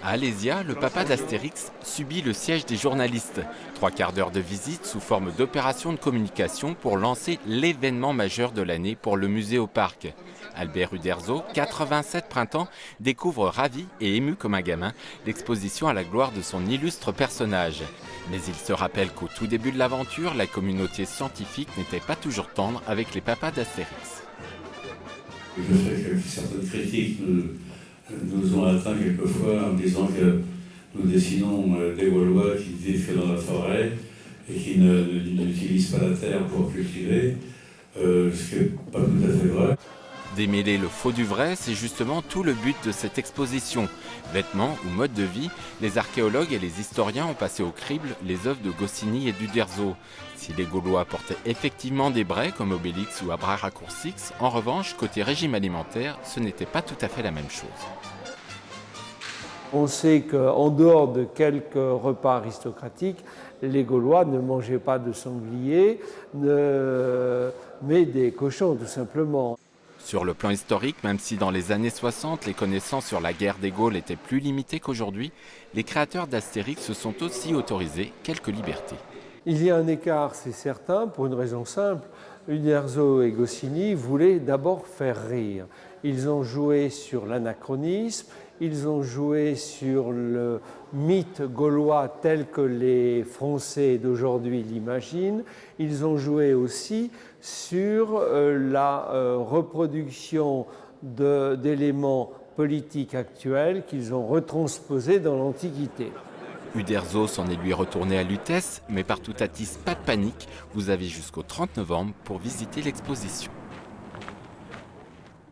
À Alésia, le papa d'Astérix subit le siège des journalistes. 3/4 d'heure de visite sous forme d'opération de communication pour lancer l'événement majeur de l'année pour le musée au parc. Albert Uderzo, 87 printemps, découvre ravi et ému comme un gamin l'exposition à la gloire de son illustre personnage. Mais il se rappelle qu'au tout début de l'aventure, la communauté scientifique n'était pas toujours tendre avec les papas d'Astérix. Je sais que certaines critiques nous ont atteints quelquefois en disant que nous dessinons des Gaulois qui vivent que dans la forêt et qui n'utilisent pas la terre pour cultiver, ce qui n'est pas tout à fait vrai. Démêler le faux du vrai, c'est justement tout le but de cette exposition. Vêtements ou mode de vie, les archéologues et les historiens ont passé au crible les œuvres de Goscinny et d'Uderzo. Si les Gaulois portaient effectivement des braies comme Obélix ou Abraracourcix, en revanche, côté régime alimentaire, ce n'était pas tout à fait la même chose. On sait qu'en dehors de quelques repas aristocratiques, les Gaulois ne mangeaient pas de sanglier, mais des cochons tout simplement. Sur le plan historique, même si dans les années 60, les connaissances sur la guerre des Gaules étaient plus limitées qu'aujourd'hui, les créateurs d'Astérix se sont aussi autorisés quelques libertés. Il y a un écart, c'est certain, pour une raison simple. Uderzo et Goscinny voulaient d'abord faire rire. Ils ont joué sur l'anachronisme, ils ont joué sur le mythe gaulois tel que les Français d'aujourd'hui l'imaginent. Ils ont joué aussi sur la reproduction d'éléments politiques actuels qu'ils ont retransposés dans l'Antiquité. Uderzo s'en est lui retourné à Lutèce, mais par Toutatis, pas de panique, vous avez jusqu'au 30 novembre pour visiter l'exposition.